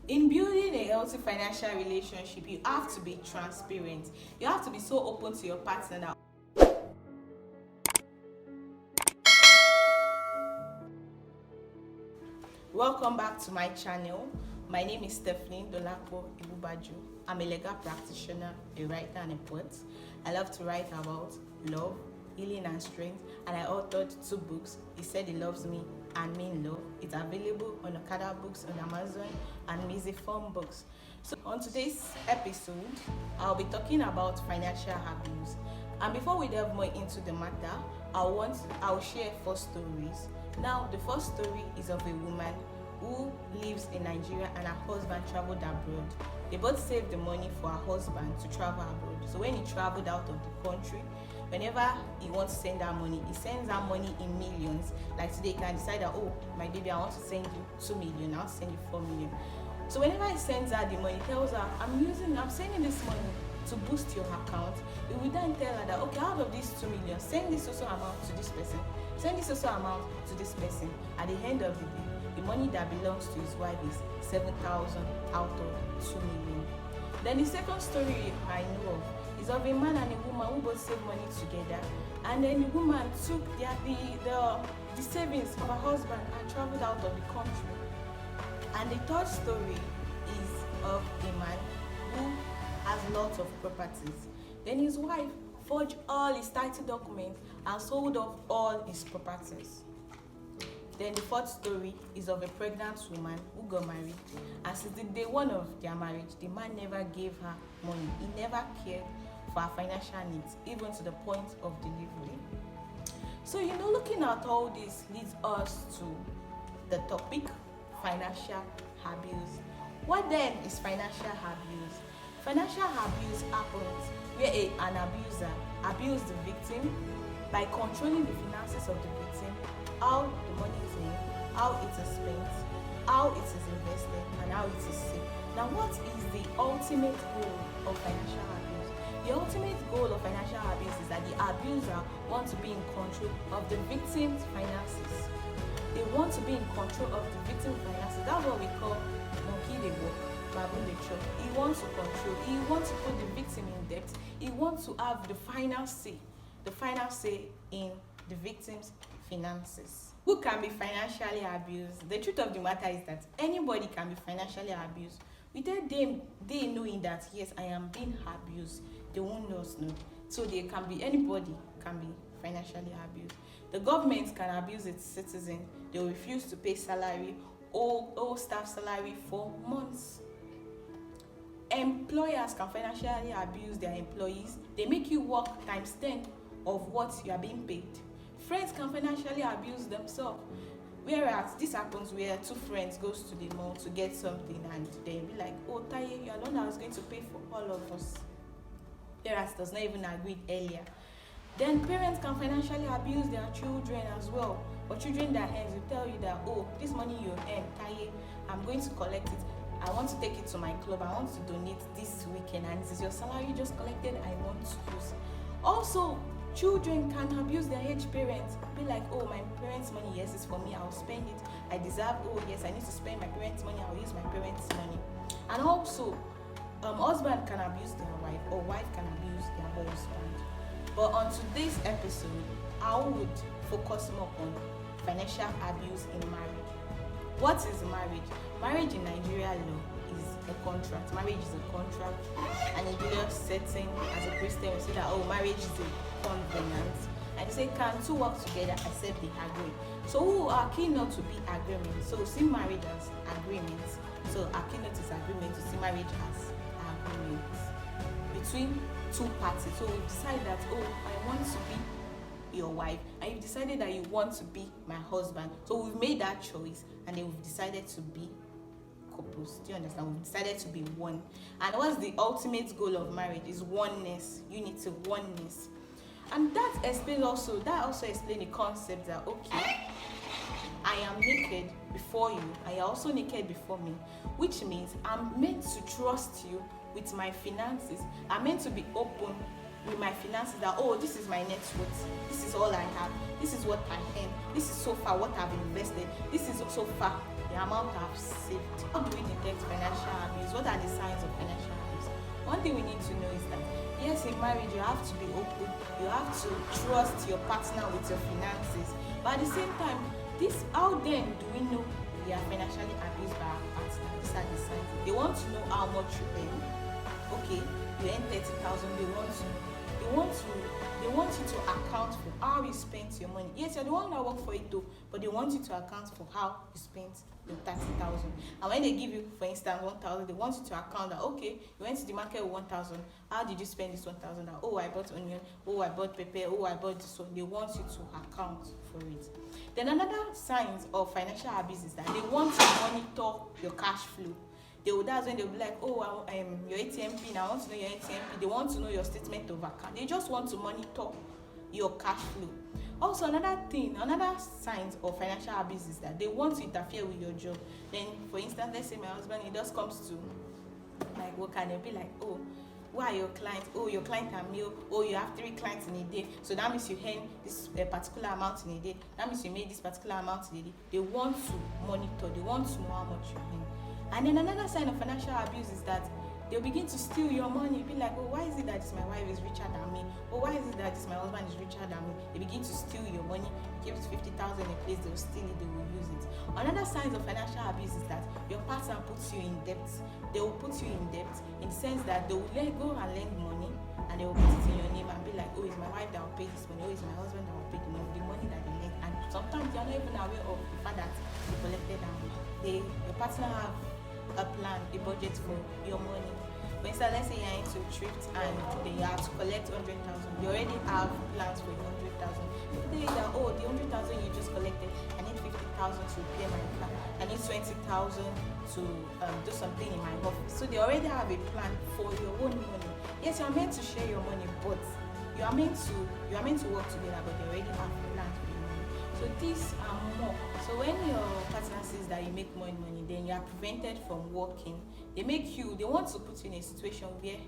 In building a healthy financial relationship, you have to be transparent. You have to be so open to your partner that welcome back to my channel. My name is Stephanie dsewubajo. I'm a legal practitioner, a writer and a poet. I love to write about love, healing and strength, and I authored 2 books. He Said He Loves Me and Me in Love. It's available on Okada Books, on Amazon, and Miziform Books. So on today's episode, I'll be talking about financial abuse. And before we delve more into the matter, I'll share 4 stories. Now, the first story is of a woman who lives in Nigeria and her husband traveled abroad. They both saved the money for her husband to travel abroad. So when he traveled out of the country, whenever he wants to send that money, he sends that money in millions. Like today, he can decide that, oh, my baby, I want to send you 2 million, I want to send you 4 million. So whenever he sends her the money, he tells her, I'm sending this money to boost your account. He will then tell her that, okay, out of these 2 million, send this also amount to this person, send this also amount to this person. At the end of the day, the money that belongs to his wife is 7,000 out of 2 million. Then the second story I know of is of a man and a woman who both saved money together, and then the woman took the savings of her husband and traveled out of the country. And the third story is of a man who has lots of properties. Then his wife forged all his title documents and sold off all his properties. Then the fourth story is of a pregnant woman who got married, and since the day 1 of their marriage, the man never gave her money. He never cared for her financial needs, even to the point of delivery. So, looking at all this leads us to the topic, financial abuse. What then is financial abuse? Financial abuse happens where an abuser abuses the victim by controlling the finances of the victim, how the money is made, how it is spent, how it is invested, and how it is saved. Now, what is the ultimate goal of financial abuse? The ultimate goal of financial abuse is that the abuser wants to be in control of the victim's finances. They want to be in control of the victim's finances. That's what we call monkey dey walk, baboon dey chop. He wants to control. He wants to put the victim in debt. He wants to have the final say in the victim's finances. Who can be financially abused? The truth of the matter is that anybody can be financially abused without they knowing that, yes, I am being abused. They won't know. So anybody can be financially abused. The government can abuse its citizens. They will refuse to pay salary or staff salary for months. Employers can financially abuse their employees. They make you work times 10 of what you are being paid. Friends can financially abuse themselves. Whereas this happens where 2 friends goes to the mall to get something and they be like, oh, Taye, you are the one that was going to pay for all of us. Whereas does not even agree earlier. Then parents can financially abuse their children as well. But children that ends will tell you that, oh, this money you earn, Taye, I'm going to collect it. I want to take it to my club. I want to donate this weekend, and this is your salary you just collected. I want to use. Also, children can abuse their aged parents. Be like, oh, my parents' money, yes, it's for me. I'll spend it. I deserve. Oh, yes, I need to spend my parents' money. I'll use my parents' money. And also, husband can abuse their wife, or wife can abuse their husband. But on today's episode, I would focus more on financial abuse in marriage. What is marriage? Marriage in Nigeria law is a contract. Marriage is a contract, and in the setting, as a Christian, we say that, oh, marriage is a covenant. And they say, can 2 work together except they agree? So who are keynote to be agreement? So we see marriage as agreement. So our keynote is agreement. We see marriage as agreement between 2 parties. So we decide that, oh, I want to be your wife, and you've decided that you want to be my husband. So we've made that choice, and then we've decided to be couples. Do you understand? We've decided to be one. And what's the ultimate goal of marriage? Is oneness, unity, oneness. And that also explains the concept that, okay, I am naked before you, and you're also naked before me, which means I'm meant to trust you with my finances. I'm meant to be open with my finances, that, oh, this is my net worth, this is all I have, this is what I earn, this is so far what I've invested, this is so far the amount I've saved. How do we detect financial abuse? What are the signs of financial abuse? One thing we need to know is that yes, in marriage you have to be open, you have to trust your partner with your finances, but at the same time, how then do we know we are financially abused by our partner? These are the signs. They want to know how much you earn. Okay, you earn 30,000. They want you to account for how you spent your money. Yes, you're the one that worked for it too, but they want you to account for how you spent the 30,000. And when they give you, for instance, 1,000, they want you to account that, okay, you went to the market with 1,000. How did you spend this 1,000? Oh, I bought onion. Oh, I bought pepper. Oh, I bought this one. They want you to account for it. Then another signs of financial abuse is that they want to monitor your cash flow. That's when they'll be like, oh, your ATM pin, I want to know your ATM pin. They want to know your statement of account. They just want to monitor your cash flow. Also, another signs of financial abuse is that they want to interfere with your job. Then, for instance, let's say my husband, he just comes to like work and they'll be like, oh, who are your clients? Oh, your client are me. Oh, you have 3 clients in a day. So that means you earn this particular amount in a day. That means you made this particular amount in a day. They want to monitor. They want to know how much you earn. And then another sign of financial abuse is that they'll begin to steal your money. Be like, oh, why is it that my wife is richer than me? Oh, why is it that my husband is richer than me? They begin to steal your money. You give it 50,000 in a place, they will steal it, they will use it. Another sign of financial abuse is that your partner puts you in debt. They will put you in debt in the sense that they will go and lend money and they will put it in your name and be like, oh, it's my wife that will pay this money. Oh, it's my husband that will pay the money that they lend. And sometimes they are not even aware of the fact that they collected that money. Your partner have a plan, a budget for your money. For instance, let's say you're into thrift and you have to collect 100,000. You already have plans for 100,000. If they say that, oh, the 100,000 you just collected, I need 50,000 to repair my car. I need 20,000 to do something in my office. So they already have a plan for your own money. Yes, you are meant to share your money, but you are meant to work together, but they already have plans for your money. So these are more. So when your partner says that you make more money, then you are prevented from working. They want to put you in a situation where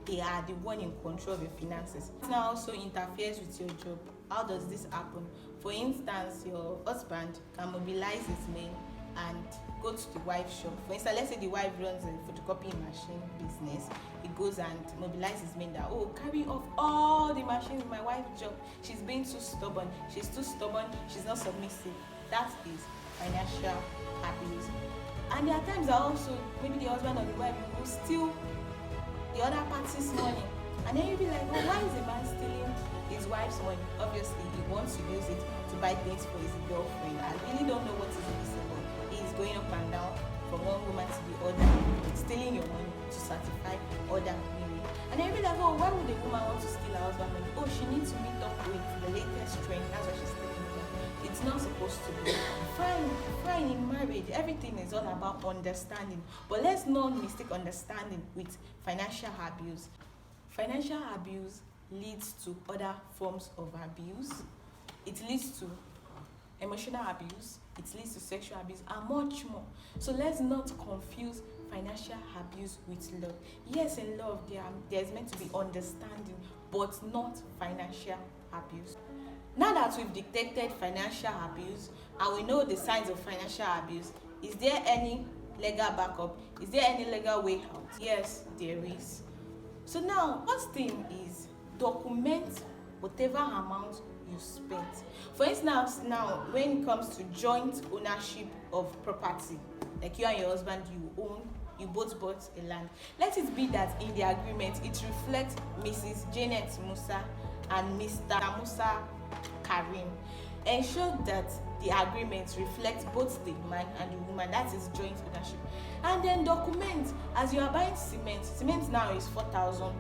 they are the one in control of your finances. It now also interferes with your job. How does this happen? For instance, your husband can mobilize his men and go to the wife's shop. For instance, let's say the wife runs a photocopying machine business. He goes and mobilizes men that, oh, carry off all the machines in my wife's job. She's being too stubborn. She's too stubborn. She's not submissive. That is financial abuse. And there are times that also maybe the husband or the wife will steal the other party's money. And then you'll be like, oh, why is a man stealing his wife's money? Obviously, he wants to use it to buy things for his girlfriend. I really don't know what is visible. He's going up and down from one woman to the other, stealing your money to satisfy other women. And then you'll be like, oh, why would a woman want to steal her husband's money? Oh, she needs to meet up with the latest trend. That's why she's stealing it. It's not supposed to be. Fine in marriage, everything is all about understanding. But let's not mistake understanding with financial abuse. Financial abuse leads to other forms of abuse. It leads to emotional abuse. It leads to sexual abuse and much more. So let's not confuse financial abuse with love. Yes, in love there's meant to be understanding, but not financial abuse. Now that we've detected financial abuse and we know the signs of financial abuse, is there any legal backup? Is there any legal way out? Yes, there is. So now, first thing is document whatever amount you spent. For instance, now when it comes to joint ownership of property, like you and your husband, you both bought a land. Let it be that in the agreement it reflects Mrs. Janet Musa and Mr. Musa Karim. Ensure that the agreement reflects both the man and the woman. That is joint ownership. And then document as you are buying cement. Cement now is 4,000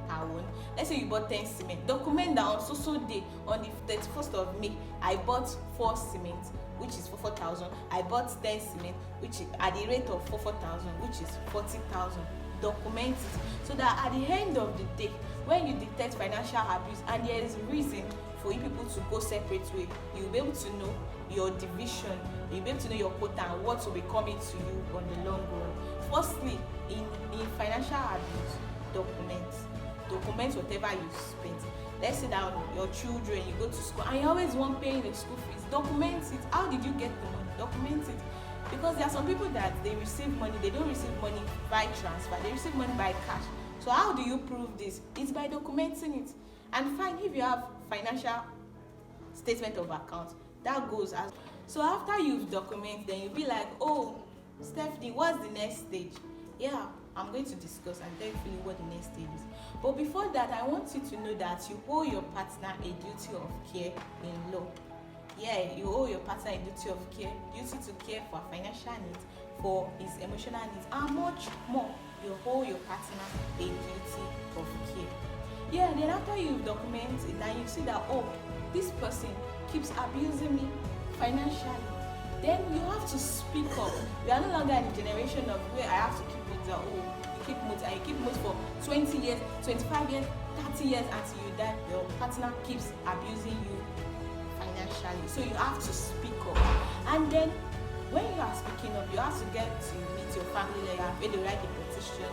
per one. Let's say you bought 10 cement. Document that on so day, on the 31st of May, I bought 4 cement, which is for 4,000. I bought 10 cement, which is at the rate of 4,000, which is 40,000. Document it so that at the end of the day, when you detect financial abuse and there is reason for you people to go separate way, you'll be able to know your division, you'll be able to know your quota and what will be coming to you on the long run. Firstly, in financial abuse, document whatever you spent. Let's say that your children, you go to school and you always want paying the school fees. Document it. How did you get the money? Document it. Because there are some people that they receive money, they don't receive money by transfer, they receive money by cash. So how do you prove this? It's by documenting it. And fine, if you have financial statement of account, that goes as. So after you've documented, then you'll be like, oh, Stephanie, what's the next stage? Yeah, I'm going to discuss and tell you what the next stage is. But before that, I want you to know that you owe your partner a duty of care in law. Yeah, you owe your partner a duty of care, duty to care for financial needs, for his emotional needs, and much more. You owe your partner a duty of care. Yeah, then after you document it and you see that, oh, this person keeps abusing me financially, then you have to speak up. We are no longer in a generation of where I have to keep mood. Oh, you keep mood, and you keep mood for 20 years, 25 years, 30 years until you die. Your partner keeps abusing you financially. So you have to speak up. And then when you are speaking up, you have to get to meet your family lawyer, where they write a petition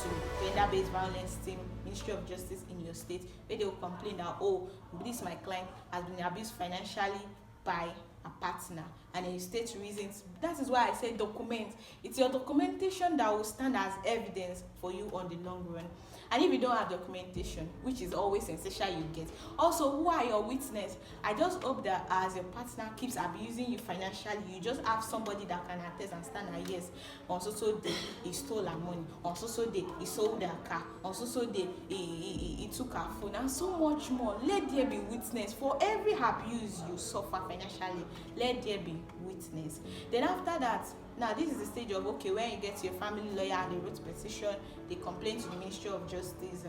to gender-based violence team, Ministry of Justice in your state, where they will complain that, oh, this my client has been abused financially by a partner, and then you state reasons. That is why I say document. It's your documentation that will stand as evidence for you on the long run. And if you don't have documentation, which is always essential, you get. Also, who are your witness? I just hope that as your partner keeps abusing you financially, you just have somebody that can attest and stand that, yes, on so day he stole her money, on so day he sold her car, on so day he took her phone, and so much more. Let there be witness for every abuse you suffer financially. Let there be witness. Then after that, now this is the stage of, okay, when you get to your family lawyer and they wrote petition, they complain to the Ministry of Justice,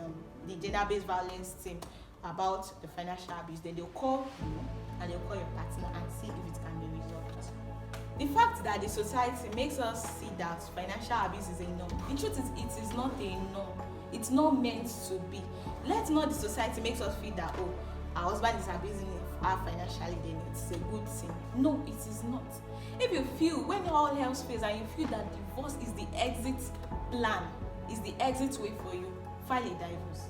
the gender-based violence team about the financial abuse. Then they'll call you and they'll call your partner and see if it can be resolved. The fact that the society makes us see that financial abuse is a norm, the truth is it is not a norm. It's not meant to be. Let not the society makes us feel that, oh, our husband is abusing her financially, then it's a good thing. No, it is not. If you feel, when all else fails and you feel that divorce is the exit plan, is the exit way for you, file a divorce.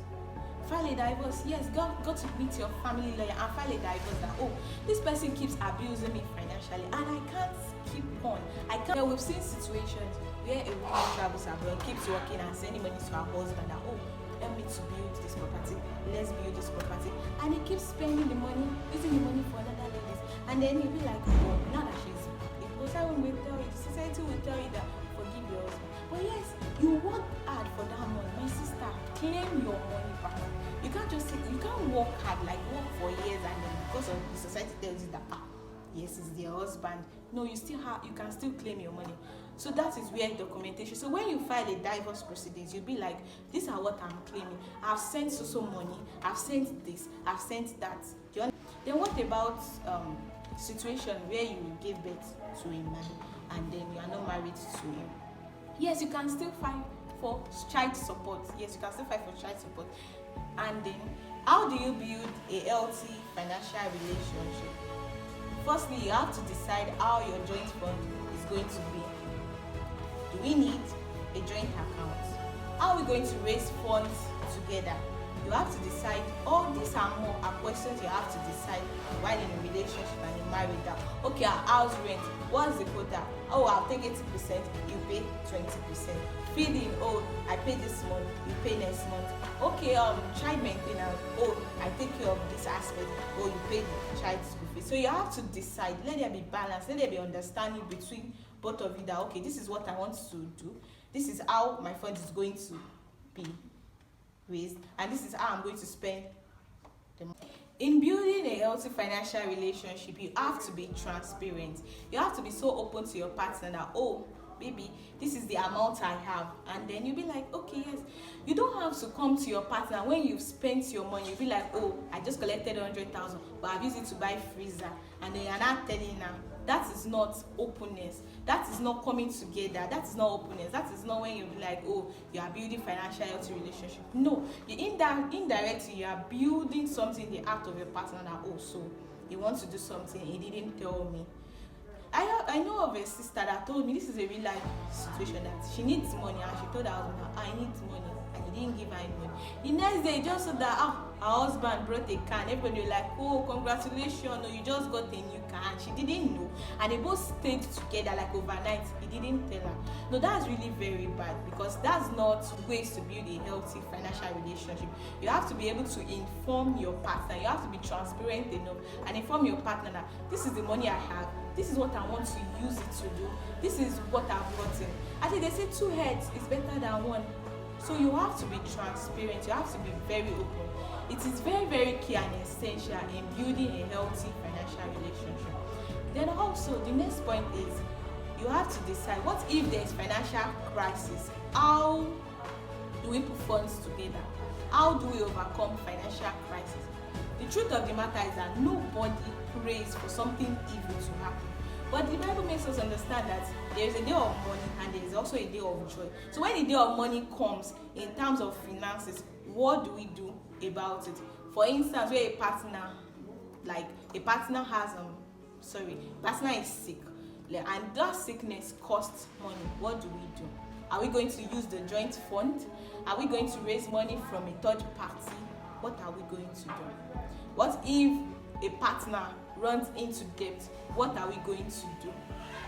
File a divorce. Yes, go to meet your family lawyer and file a divorce that, oh, this person keeps abusing me financially and I can't keep on. Yeah, we've seen situations where a woman travels abroad, keeps working and sending money to her husband that, oh, help me to build this property, let's build this property, and he keeps spending the money, using the money for another ladies, and then you'll be like, oh, now that she's, the society will tell you, the society will tell you that forgive your husband. But yes, you work hard for that money. My sister, claim your money back. You can't just say, you can't work hard, like work for years and then because of the society tells you that, yes, it's their husband. No, you can still claim your money. So that is where documentation. So when you file a divorce proceedings, you'll be like, these are what I'm claiming. I've sent so money, I've sent this, I've sent that. Then what about situation where you give birth to a man and then you are not married to him? Yes, you can still file for child support. Yes, you can still file for child support. And then how do you build a healthy financial relationship? Firstly, you have to decide how your joint fund is going to be. Do we need a joint account? How are we going to raise funds together? You have to decide. All these are more are questions you have to decide while in a relationship and in marriage. That, okay, our house rent, what's the quota? Oh, I'll take 80%, you pay 20%. Feeding, oh, I pay this month, you pay next month. Okay, child maintenance, oh, I take care of this aspect, oh, you pay the child school fees. So you have to decide. Let there be balance, let there be understanding between both of you that, okay, this is what I want to do, this is how my fund is going to be raised, and this is how I'm going to spend the money. In building a healthy financial relationship, you have to be transparent. You have to be so open to your partner that, oh, baby, this is the amount I have, and then you'll be like, okay, yes. You don't have to come to your partner when you've spent your money. You'll be like, oh, I just collected 100,000, but I've used it to buy freezer, and then you're not telling her. That is not openness. That is not coming together. That is not openness. That is not when you be like, oh, you are building financial healthy relationship. No, indirectly you are building something in the act of your partner that, oh, so he wants to do something, he didn't tell me. I know of a sister that told me this is a real life situation, that she needs money and she told her husband, I need money, and he didn't give her any money. The next day, just so that her husband brought a car and everybody was like, oh, congratulations, oh, you just got a new car, and she didn't know, and they both stayed together like overnight. He didn't tell her. No, that's really very bad, because that's not ways to build a healthy financial relationship. You have to be able to inform your partner, you have to be transparent enough and inform your partner that this is the money I have, this is what I want to use it to do, this is what I've gotten. I think they say two heads is better than one. So you have to be transparent, you have to be very open. It is very, very key and essential in building a healthy financial relationship. Then also, the next point is you have to decide, what if there is financial crisis? How do we put funds together? How do we overcome financial crisis? The truth of the matter is that nobody prays for something evil to happen. But the Bible makes us understand that there is a day of money and there is also a day of joy. So when the day of money comes in terms of finances, what do we do about it? For instance, where a partner is sick, and that sickness costs money, what do we do? Are we going to use the joint fund? Are we going to raise money from a third party? What are we going to do? What if a partner runs into debt? What are we going to do?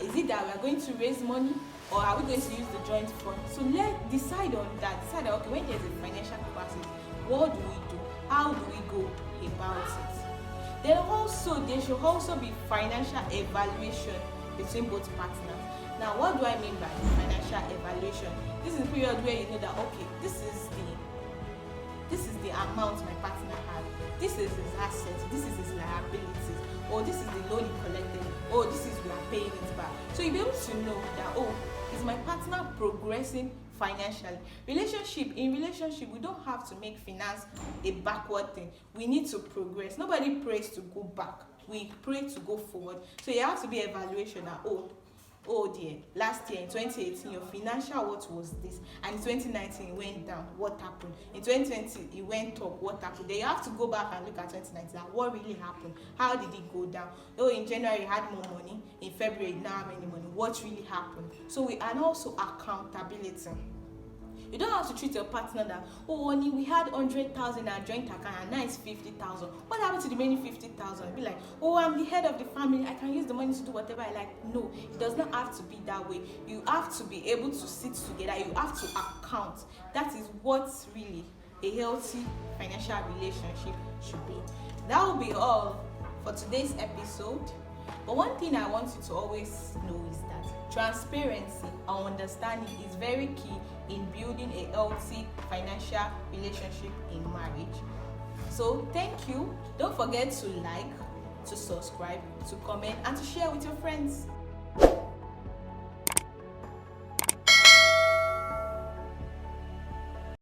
Is it that we are going to raise money, or are we going to use the joint fund? So let's decide on that. Decide that, okay, when there's a financial crisis, what do we do? How do we go about it? Then also, there should also be financial evaluation between both partners. Now, what do I mean by financial evaluation? This is the period where you know that, okay, this is the amount my partner has, this is his assets, this is his liabilities, or this is the loan he collected, or this is we are paying it back. So you'll be able to know that, oh, is my partner progressing financially? In relationship, we don't have to make finance a backward thing. We need to progress. Nobody prays to go back. We pray to go forward. So you have to be evaluation that, oh dear, last year in 2018 your financial what was this, and in 2019 it went down, what happened? In 2020 it went up, what happened? Then you have to go back and look at 2019, what really happened? How did it go down? Oh, in January you had more money, in February you now have any money, what really happened? So and also accountability. You don't have to treat your partner that, oh, honey, we had 100,000 in our joint account and now it's 50,000. What happened to the remaining 50,000? Be like, oh, I'm the head of the family, I can use the money to do whatever I like. No, it does not have to be that way. You have to be able to sit together. You have to account. That is what really a healthy financial relationship should be. That will be all for today's episode. But one thing I want you to always know is that transparency and understanding is very key in building a healthy financial relationship in marriage. So thank you. Don't forget to like, to subscribe, to comment, and to share with your friends.